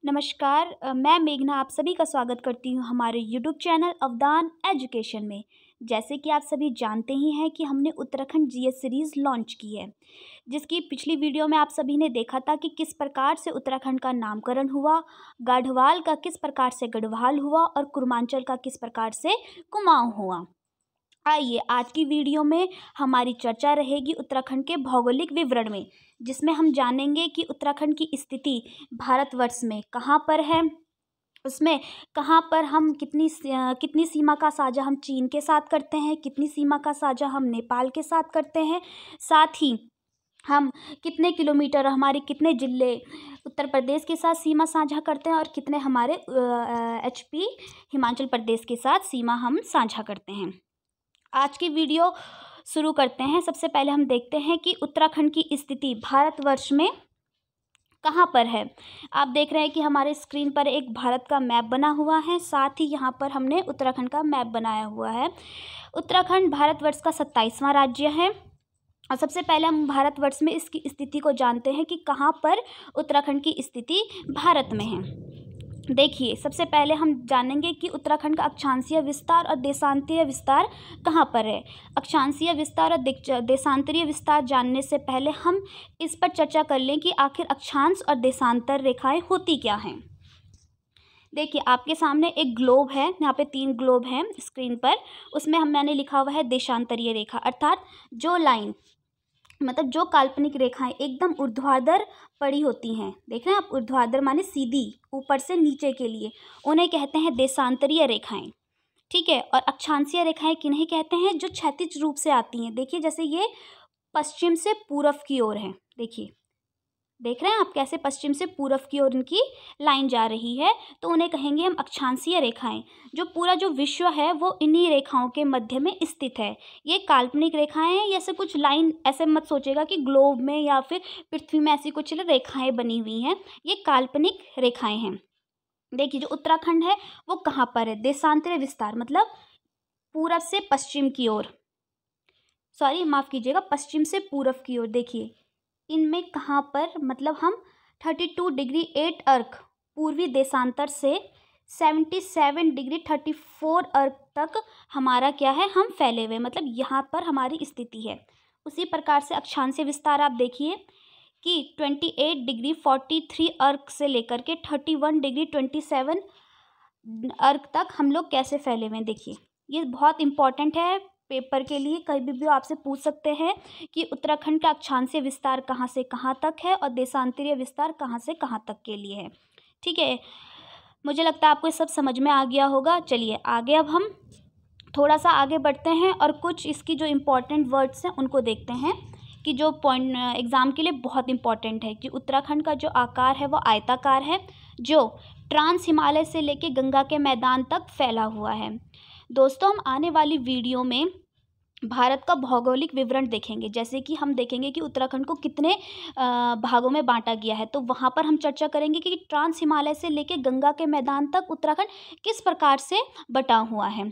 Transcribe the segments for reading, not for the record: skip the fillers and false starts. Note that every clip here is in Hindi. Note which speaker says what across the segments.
Speaker 1: नमस्कार। मैं मेघना आप सभी का स्वागत करती हूँ हमारे यूट्यूब चैनल अवदान एजुकेशन में। जैसे कि आप सभी जानते ही हैं कि हमने उत्तराखंड जीएस सीरीज़ लॉन्च की है, जिसकी पिछली वीडियो में आप सभी ने देखा था कि किस प्रकार से उत्तराखंड का नामकरण हुआ, गढ़वाल का किस प्रकार से गढ़वाल हुआ और कुर्मांचल का किस प्रकार से कुमाऊँ हुआ। आइए आज की वीडियो में हमारी चर्चा रहेगी उत्तराखंड के भौगोलिक विवरण में, जिसमें हम जानेंगे कि उत्तराखंड की स्थिति भारतवर्ष में कहाँ पर है, उसमें कहाँ पर हम कितनी सीमा का साझा हम चीन के साथ करते हैं, कितनी सीमा का साझा हम नेपाल के साथ करते हैं, साथ ही हम कितने किलोमीटर हमारे कितने ज़िले उत्तर प्रदेश के साथ सीमा साझा करते हैं और कितने हमारे एचपी हिमाचल प्रदेश के साथ सीमा हम साझा करते हैं। आज की वीडियो शुरू करते हैं। सबसे पहले हम देखते हैं कि उत्तराखंड की स्थिति भारतवर्ष में कहाँ पर है। आप देख रहे हैं कि हमारे स्क्रीन पर एक भारत का मैप बना हुआ है, साथ ही यहाँ पर हमने उत्तराखंड का मैप बनाया हुआ है। उत्तराखंड भारतवर्ष का 27वां राज्य है और सबसे पहले हम भारतवर्ष में इसकी स्थिति को जानते हैं कि कहाँ पर उत्तराखंड की स्थिति भारत में है। देखिए, सबसे पहले हम जानेंगे कि उत्तराखंड का अक्षांशीय विस्तार और देशांतरीय विस्तार कहाँ पर है। अक्षांशीय विस्तार और देशांतरीय विस्तार जानने से पहले हम इस पर चर्चा कर लें कि आखिर अक्षांश और देशांतर रेखाएं होती क्या हैं। देखिए, आपके सामने एक ग्लोब है, यहाँ पे 3 ग्लोब हैं स्क्रीन पर। उसमें मैंने लिखा हुआ है देशांतरीय रेखा, अर्थात जो लाइन मतलब जो काल्पनिक रेखाएं एकदम ऊर्ध्वाधर पड़ी होती हैं। देख रहे हैं आप, ऊर्ध्वाधर माने सीधी ऊपर से नीचे के लिए, उन्हें कहते हैं देशांतरीय रेखाएं। ठीक है। और अक्षांशीय रेखाएं किन्हें कहते हैं? जो क्षैतिज रूप से आती हैं। देखिए, जैसे ये पश्चिम से पूर्व की ओर है। देखिए, देख रहे हैं आप कैसे पश्चिम से पूर्व की ओर इनकी लाइन जा रही है, तो उन्हें कहेंगे हम अक्षांशीय रेखाएं। जो पूरा जो विश्व है वो इन्हीं रेखाओं के मध्य में स्थित है। ये काल्पनिक रेखाएं हैं, ऐसे कुछ लाइन ऐसे मत सोचेगा कि ग्लोब में या फिर पृथ्वी में ऐसी कुछ रेखाएं बनी हुई हैं। ये काल्पनिक रेखाएं हैं। देखिए, जो उत्तराखंड है वो कहाँ पर है? देशांतरीय विस्तार मतलब पूरब से पश्चिम की ओर, सॉरी माफ़ कीजिएगा, पश्चिम से पूर्व की ओर। देखिए, इनमें कहाँ पर मतलब हम 32 डिग्री 8 अर्क पूर्वी देशांतर से 77 डिग्री 34 अर्क तक हमारा क्या है, हम फैले हुए, मतलब यहाँ पर हमारी स्थिति है। उसी प्रकार से अक्षांशीय विस्तार आप देखिए कि 28 डिग्री 43 अर्क से लेकर के 31 डिग्री 27 अर्क तक हम लोग कैसे फैले हुए हैं। देखिए, ये बहुत इंपॉर्टेंट है पेपर के लिए। कभी भी आपसे पूछ सकते हैं कि उत्तराखंड का अक्षांशीय विस्तार कहाँ से कहाँ तक है और देशांतरीय विस्तार कहाँ से कहाँ तक के लिए है। ठीक है, मुझे लगता है आपको ये सब समझ में आ गया होगा। चलिए आगे अब हम थोड़ा सा आगे बढ़ते हैं और कुछ इसकी जो इम्पोर्टेंट वर्ड्स हैं उनको देखते हैं कि जो पॉइंट एग्ज़ाम के लिए बहुत इंपॉर्टेंट है कि उत्तराखंड का जो आकार है वो आयताकार है, जो ट्रांस हिमालय से लेके गंगा के मैदान तक फैला हुआ है। दोस्तों, हम आने वाली वीडियो में भारत का भौगोलिक विवरण देखेंगे, जैसे कि हम देखेंगे कि उत्तराखंड को कितने भागों में बांटा गया है, तो वहाँ पर हम चर्चा करेंगे कि ट्रांस हिमालय से लेके गंगा के मैदान तक उत्तराखंड किस प्रकार से बटा हुआ है।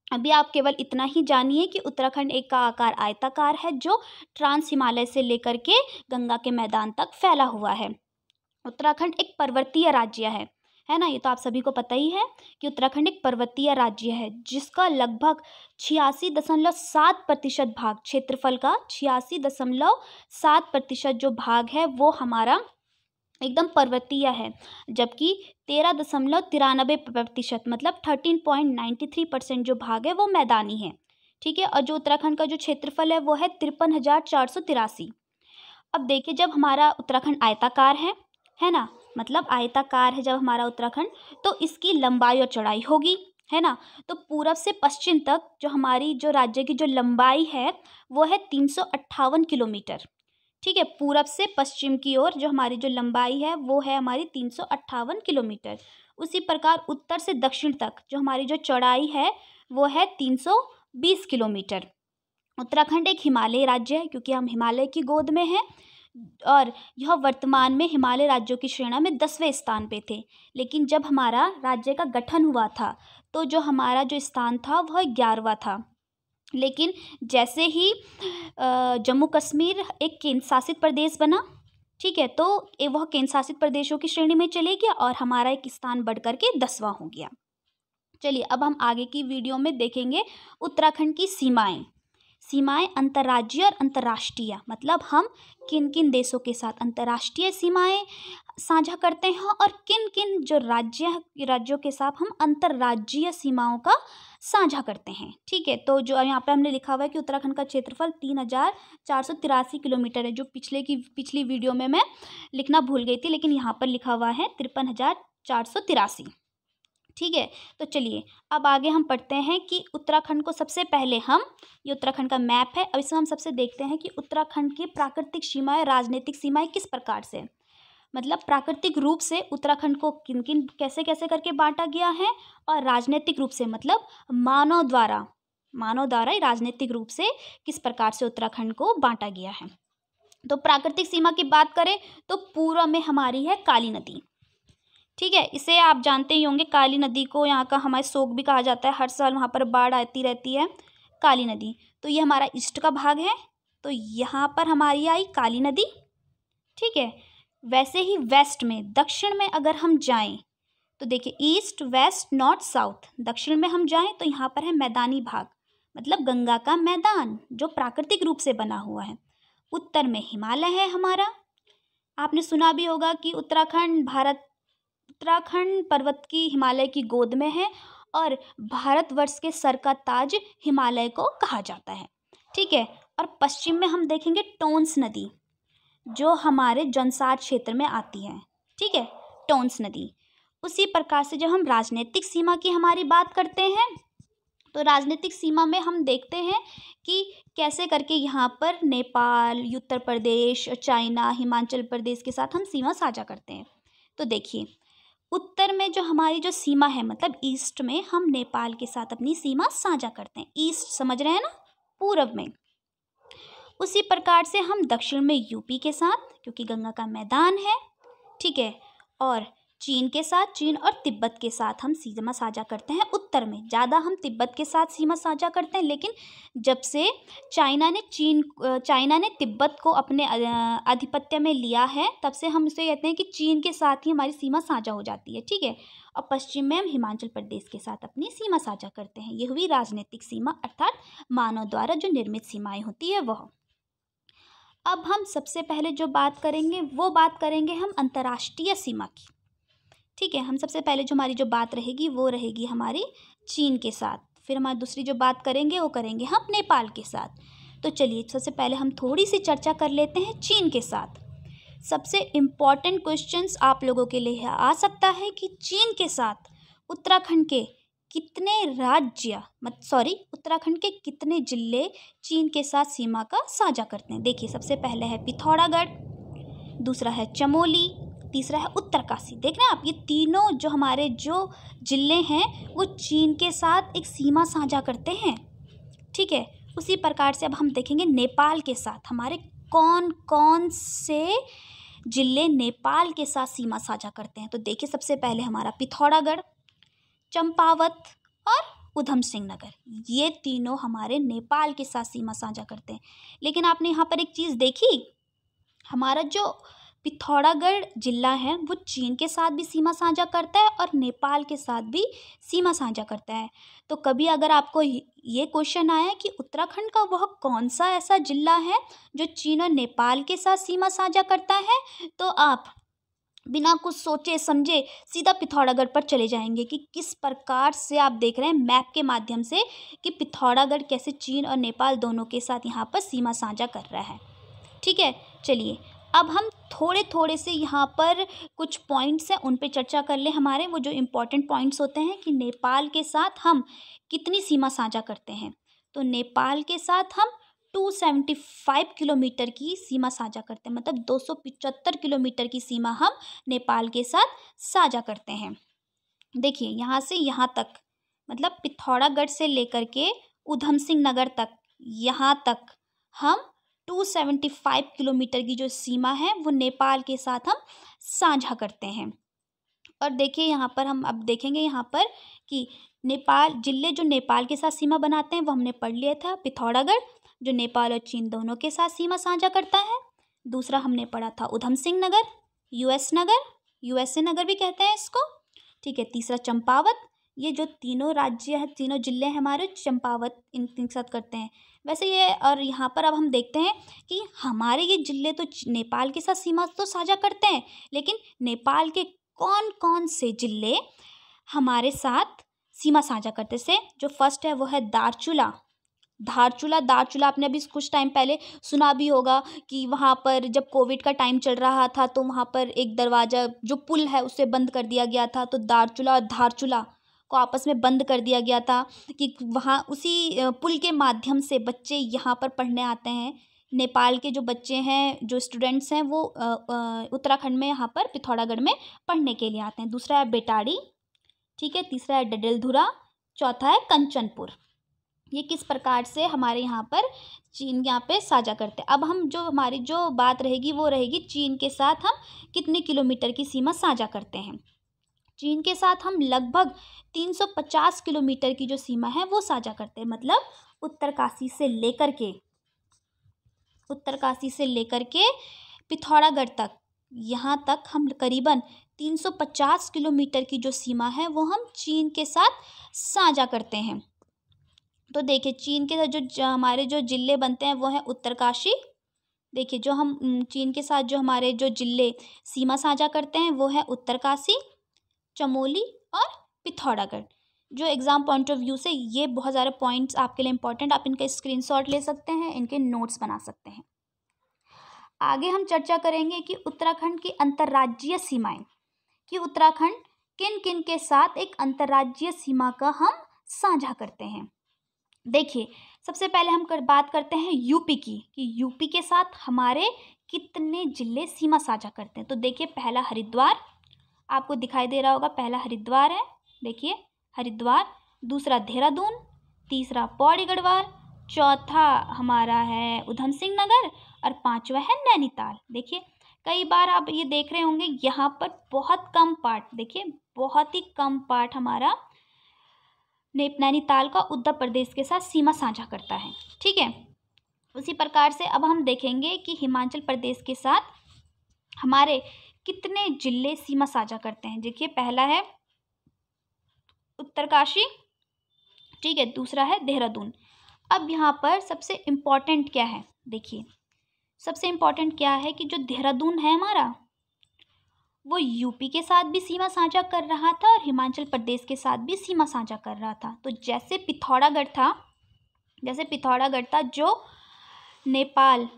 Speaker 1: अभी आप केवल इतना ही जानिए कि उत्तराखंड एक का आकार आयताकार है, जो ट्रांस हिमालय से लेकर के गंगा के मैदान तक फैला हुआ है। उत्तराखंड एक पर्वतीय राज्य है ना। ये तो आप सभी को पता ही है कि उत्तराखंड एक पर्वतीय राज्य है, जिसका लगभग 86.7% भाग, क्षेत्रफल का 86.7% जो भाग है वो हमारा एकदम पर्वतीय है, जबकि 13.93% मतलब 13.93% जो भाग है वो मैदानी है। ठीक है। और जो उत्तराखंड का जो क्षेत्रफल है वो है 53,483। अब देखिए, जब हमारा उत्तराखंड आयताकार है ना, मतलब आयताकार है जब हमारा उत्तराखंड, तो इसकी लंबाई और चौड़ाई होगी, है ना। तो पूरब से पश्चिम तक जो हमारी जो राज्य की जो लंबाई है वो है 358 किलोमीटर। ठीक है, पूरब से पश्चिम की ओर जो हमारी जो लंबाई है वो है हमारी 358 किलोमीटर। उसी प्रकार उत्तर से दक्षिण तक जो हमारी जो चौड़ाई है वो है 320 किलोमीटर। उत्तराखंड एक हिमालयी राज्य है क्योंकि हम हिमालय की गोद में हैं और यह वर्तमान में हिमालय राज्यों की श्रेणी में 10वें स्थान पे थे। लेकिन जब हमारा राज्य का गठन हुआ था तो जो हमारा जो स्थान था वह 11वां था। लेकिन जैसे ही जम्मू कश्मीर एक केंद्र शासित प्रदेश बना, ठीक है, तो वह केंद्र शासित प्रदेशों की श्रेणी में चले गया और हमारा एक स्थान बढ़ कर के 10वां हो गया। चलिए अब हम आगे की वीडियो में देखेंगे उत्तराखंड की सीमाएं। सीमाएं अंतर्राज्यीय और अंतर्राष्ट्रीय, मतलब हम किन किन देशों के साथ अंतर्राष्ट्रीय सीमाएं साझा करते हैं और किन किन जो राज्यों के साथ हम अंतर्राज्यीय सीमाओं का साझा करते हैं। ठीक है, तो जो यहाँ पे हमने लिखा हुआ है कि उत्तराखंड का क्षेत्रफल 3483 किलोमीटर है, जो पिछली वीडियो में मैं लिखना भूल गई थी, लेकिन यहाँ पर लिखा हुआ है 53,483। ठीक है, तो चलिए अब आगे हम पढ़ते हैं कि उत्तराखंड को सबसे पहले ये उत्तराखंड का मैप है। अब इसमें हम सबसे देखते हैं कि उत्तराखंड की प्राकृतिक सीमाएं, राजनीतिक सीमाएं किस प्रकार से, मतलब प्राकृतिक रूप से उत्तराखंड को किन किन कैसे कैसे करके बांटा गया है, और राजनीतिक रूप से मतलब मानव द्वारा राजनीतिक रूप से किस प्रकार से उत्तराखंड को बांटा गया है। तो प्राकृतिक सीमा की बात करें तो पूर्व में हमारी है काली नदी। ठीक है, इसे आप जानते ही होंगे, काली नदी को यहाँ का हमारे शोक भी कहा जाता है, हर साल वहाँ पर बाढ़ आती रहती है काली नदी। तो ये हमारा ईस्ट का भाग है, तो यहाँ पर हमारी आई काली नदी। ठीक है, वैसे ही वेस्ट में, दक्षिण में अगर हम जाएं तो देखिए ईस्ट वेस्ट नॉर्थ साउथ, दक्षिण में हम जाएं तो यहाँ पर है मैदानी भाग, मतलब गंगा का मैदान जो प्राकृतिक रूप से बना हुआ है। उत्तर में हिमालय है हमारा। आपने सुना भी होगा कि उत्तराखंड पर्वत की हिमालय की गोद में है और भारतवर्ष के सर का ताज हिमालय को कहा जाता है। ठीक है, और पश्चिम में हम देखेंगे टोंस नदी जो हमारे जौनसार क्षेत्र में आती है। ठीक है, टोंस नदी। उसी प्रकार से जब हम राजनीतिक सीमा की हमारी बात करते हैं तो राजनीतिक सीमा में हम देखते हैं कि कैसे करके यहाँ पर नेपाल, उत्तर प्रदेश, चाइना, हिमाचल प्रदेश के साथ हम सीमा साझा करते हैं। तो देखिए उत्तर में जो हमारी जो सीमा है, मतलब ईस्ट में हम नेपाल के साथ अपनी सीमा साझा करते हैं। ईस्ट समझ रहे हैं ना, पूर्व में। उसी प्रकार से हम दक्षिण में यूपी के साथ, क्योंकि गंगा का मैदान है। ठीक है, और चीन के साथ, चीन और तिब्बत के साथ हम सीमा साझा करते हैं। उत्तर में ज़्यादा हम तिब्बत के साथ सीमा साझा करते हैं, लेकिन जब से चाइना ने तिब्बत को अपने आधिपत्य में लिया है, तब से हम इसे कहते हैं कि चीन के साथ ही हमारी सीमा साझा हो जाती है। ठीक है, और पश्चिम में हम हिमाचल प्रदेश के साथ अपनी सीमा साझा करते हैं। ये हुई राजनीतिक सीमा, अर्थात मानव द्वारा जो निर्मित सीमाएँ होती है वह। अब हम सबसे पहले जो बात करेंगे वो बात करेंगे हम अंतर्राष्ट्रीय सीमा की। ठीक है, हम सबसे पहले जो हमारी जो बात रहेगी वो रहेगी हमारी चीन के साथ। फिर हमारी दूसरी जो बात करेंगे वो करेंगे हम नेपाल के साथ। तो चलिए सबसे पहले हम थोड़ी सी चर्चा कर लेते हैं चीन के साथ। सबसे इम्पॉर्टेंट क्वेश्चंस आप लोगों के लिए आ सकता है कि चीन के साथ उत्तराखंड के उत्तराखंड के कितने जिले चीन के साथ सीमा का साझा करते हैं। देखिए सबसे पहले है पिथौरागढ़, दूसरा है चमोली, तीसरा है उत्तरकाशी। देख रहे हैं आप, ये तीनों जो हमारे जो जिले हैं वो चीन के साथ एक सीमा साझा करते हैं। ठीक है, उसी प्रकार से अब हम देखेंगे नेपाल के साथ हमारे कौन कौन से जिले नेपाल के साथ सीमा साझा करते हैं। तो देखिए सबसे पहले हमारा पिथौरागढ़, चंपावत और उधम सिंह नगर, ये तीनों हमारे नेपाल के साथ सीमा साझा करते हैं। लेकिन आपने यहाँ पर एक चीज़ देखी, हमारा जो पिथौरागढ़ जिला है वो चीन के साथ भी सीमा साझा करता है और नेपाल के साथ भी सीमा साझा करता है। तो कभी अगर आपको ये क्वेश्चन आया कि उत्तराखंड का वह कौन सा ऐसा जिला है जो चीन और नेपाल के साथ सीमा साझा करता है, तो आप बिना कुछ सोचे समझे सीधा पिथौरागढ़ पर चले जाएंगे कि किस प्रकार से आप देख रहे हैं मैप के माध्यम से कि पिथौरागढ़ कैसे चीन और नेपाल दोनों के साथ यहाँ पर सीमा साझा कर रहा है। ठीक है, चलिए अब हम थोड़े से यहाँ पर कुछ पॉइंट्स हैं उन पे चर्चा कर लें। हमारे वो जो इम्पोर्टेंट पॉइंट्स होते हैं कि नेपाल के साथ हम कितनी सीमा साझा करते हैं। तो नेपाल के साथ हम 275 किलोमीटर की सीमा साझा करते हैं, मतलब 275 किलोमीटर की सीमा हम नेपाल के साथ साझा करते हैं। देखिए यहाँ से यहाँ तक, मतलब पिथौरागढ़ से लेकर के उधम सिंह नगर तक, यहाँ तक हम 275 किलोमीटर की जो सीमा है वो नेपाल के साथ हम साझा करते हैं। और देखिए यहाँ पर हम अब देखेंगे यहाँ पर कि नेपाल जिले जो नेपाल के साथ सीमा बनाते हैं वो हमने पढ़ लिया था। पिथौरागढ़ जो नेपाल और चीन दोनों के साथ सीमा साझा करता है, दूसरा हमने पढ़ा था उधम सिंह नगर, यूएस नगर, यूएसए नगर भी कहते हैं इसको, ठीक है। तीसरा चंपावत। ये जो तीनों राज्य है, तीनों जिले हैं हमारे, चंपावत इनके साथ करते हैं। वैसे ये, और यहाँ पर अब हम देखते हैं कि हमारे ये जिले तो नेपाल के साथ सीमा तो साझा करते हैं, लेकिन नेपाल के कौन कौन से जिले हमारे साथ सीमा साझा करते से, जो फर्स्ट है वो है दार्चुला। दार्चुला आपने अभी कुछ टाइम पहले सुना भी होगा कि वहाँ पर जब कोविड का टाइम चल रहा था तो वहाँ पर एक दरवाज़ा जो पुल है उसे बंद कर दिया गया था, तो दार्चुला और धारचुला को आपस में बंद कर दिया गया था कि वहाँ उसी पुल के माध्यम से बच्चे यहाँ पर पढ़ने आते हैं। नेपाल के जो बच्चे हैं, जो स्टूडेंट्स हैं, वो उत्तराखंड में यहाँ पर पिथौरागढ़ में पढ़ने के लिए आते हैं। दूसरा है बेटाड़ी, ठीक है। तीसरा है डडेलधुरा। चौथा है कंचनपुर। ये किस प्रकार से हमारे यहाँ पर चीन यहाँ पे साझा करते हैं। अब हम जो हमारी जो बात रहेगी वो रहेगी चीन के साथ हम कितने किलोमीटर की सीमा साझा करते हैं। चीन के साथ हम लगभग 350 किलोमीटर की जो सीमा है वो साझा करते हैं। मतलब उत्तरकाशी से लेकर के पिथौरागढ़ तक, यहाँ तक हम करीबन 350 किलोमीटर की जो सीमा है वो हम चीन के साथ साझा करते हैं। तो देखिए चीन के साथ जो हमारे जो जिले बनते हैं वो है उत्तरकाशी। देखिए जो हम चीन के साथ जो हमारे जो जिले सीमा साझा करते हैं वो है उत्तरकाशी, चमोली और पिथौरागढ़। जो एग्ज़ाम पॉइंट ऑफ व्यू से ये बहुत सारे पॉइंट्स आपके लिए इंपॉर्टेंट, आप इनका स्क्रीनशॉट ले सकते हैं, इनके नोट्स बना सकते हैं। आगे हम चर्चा करेंगे कि उत्तराखंड की अंतर्राज्यीय सीमाएं, कि उत्तराखंड किन किन के साथ एक अंतर्राज्यीय सीमा का हम साझा करते हैं। देखिए सबसे पहले हम बात करते हैं यूपी की, कि यूपी के साथ हमारे कितने जिले सीमा साझा करते हैं। तो देखिए पहला हरिद्वार, आपको दिखाई दे रहा होगा, पहला हरिद्वार है, देखिए हरिद्वार। दूसरा देहरादून, तीसरा पौड़ी गढ़वाल, चौथा हमारा है उधम सिंह नगर और पांचवा है नैनीताल। देखिए कई बार आप ये देख रहे होंगे यहाँ पर बहुत कम पार्ट, देखिए बहुत ही कम पार्ट हमारा नैनीताल का उत्तर प्रदेश के साथ सीमा साझा करता है, ठीक है। उसी प्रकार से अब हम देखेंगे कि हिमाचल प्रदेश के साथ हमारे कितने जिले सीमा साझा करते हैं। देखिए पहला है उत्तरकाशी, ठीक है। दूसरा है देहरादून। अब यहाँ पर सबसे इम्पॉर्टेंट क्या है, देखिए सबसे इम्पॉर्टेंट क्या है कि जो देहरादून है हमारा, वो यूपी के साथ भी सीमा साझा कर रहा था और हिमाचल प्रदेश के साथ भी सीमा साझा कर रहा था। तो जैसे पिथौरागढ़ था जो नेपाल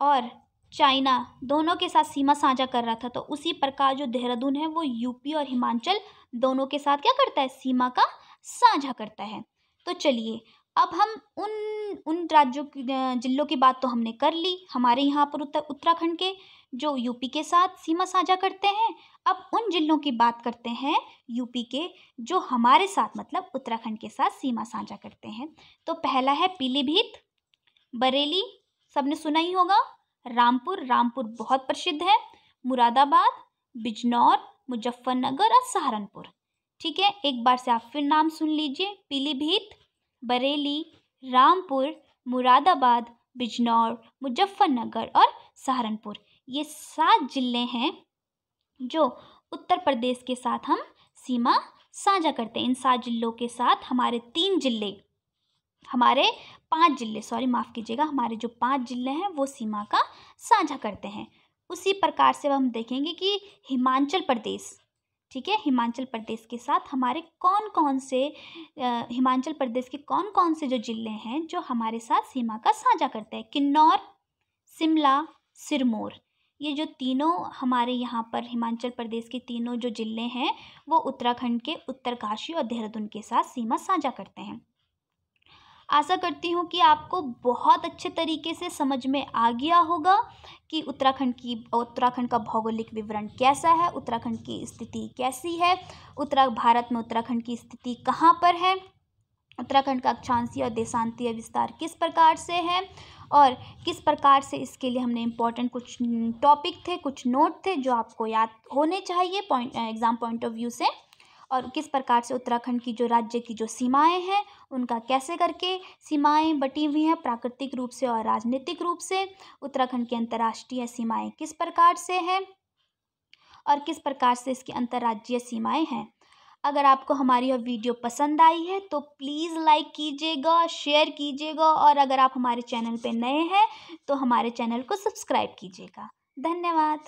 Speaker 1: और चाइना दोनों के साथ सीमा साझा कर रहा था, तो उसी प्रकार जो देहरादून है वो यूपी और हिमाचल दोनों के साथ क्या करता है, सीमा का साझा करता है। तो चलिए अब हम उन राज्यों की जिलों की बात तो हमने कर ली, हमारे यहाँ पर उत्तराखंड के जो यूपी के साथ सीमा साझा करते हैं। अब उन जिलों की बात करते हैं यूपी के जो हमारे साथ मतलब उत्तराखंड के साथ सीमा साझा करते हैं। तो पहला है पीलीभीत, बरेली सबने सुना ही होगा, रामपुर बहुत प्रसिद्ध है, मुरादाबाद, बिजनौर, मुजफ्फरनगर और सहारनपुर, ठीक है। एक बार से आप फिर नाम सुन लीजिए, पीलीभीत, बरेली, रामपुर, मुरादाबाद, बिजनौर, मुजफ्फरनगर और सहारनपुर। ये 7 जिले हैं जो उत्तर प्रदेश के साथ हम सीमा साझा करते हैं। इन 7 जिलों के साथ हमारे 5 जिले माफ़ कीजिएगा, हमारे जो 5 जिले हैं वो सीमा का साझा करते हैं। उसी प्रकार से हम देखेंगे कि हिमाचल प्रदेश, ठीक है, हिमाचल प्रदेश के साथ हमारे हिमाचल प्रदेश के कौन कौन से जो जिले हैं जो हमारे साथ सीमा का साझा करते हैं। किन्नौर, शिमला, सिरमौर, ये जो तीनों हमारे यहाँ पर हिमाचल प्रदेश के तीनों जो जिले हैं वो उत्तराखंड के उत्तरकाशी और देहरादून के साथ सीमा साझा करते हैं। आशा करती हूँ कि आपको बहुत अच्छे तरीके से समझ में आ गया होगा कि उत्तराखंड का भौगोलिक विवरण कैसा है, उत्तराखंड की स्थिति कैसी है, भारत में उत्तराखंड की स्थिति कहाँ पर है, उत्तराखंड का अक्षांशीय और देशांतीय विस्तार किस प्रकार से है और किस प्रकार से इसके लिए हमने इम्पोर्टेंट कुछ टॉपिक थे, कुछ नोट थे जो आपको याद होने चाहिए एग्ज़ाम पॉइंट ऑफ व्यू से। और किस प्रकार से उत्तराखंड की जो राज्य की जो सीमाएं हैं उनका कैसे करके सीमाएं बटी हुई हैं प्राकृतिक रूप से और राजनीतिक रूप से। उत्तराखंड की अंतर्राष्ट्रीय सीमाएं किस प्रकार से हैं और किस प्रकार से इसकी अंतर्राज्यीय सीमाएं हैं। अगर आपको हमारी यह वीडियो पसंद आई है तो प्लीज़ लाइक कीजिएगा, शेयर कीजिएगा और अगर आप हमारे चैनल पे नए हैं तो हमारे चैनल को सब्सक्राइब कीजिएगा। धन्यवाद।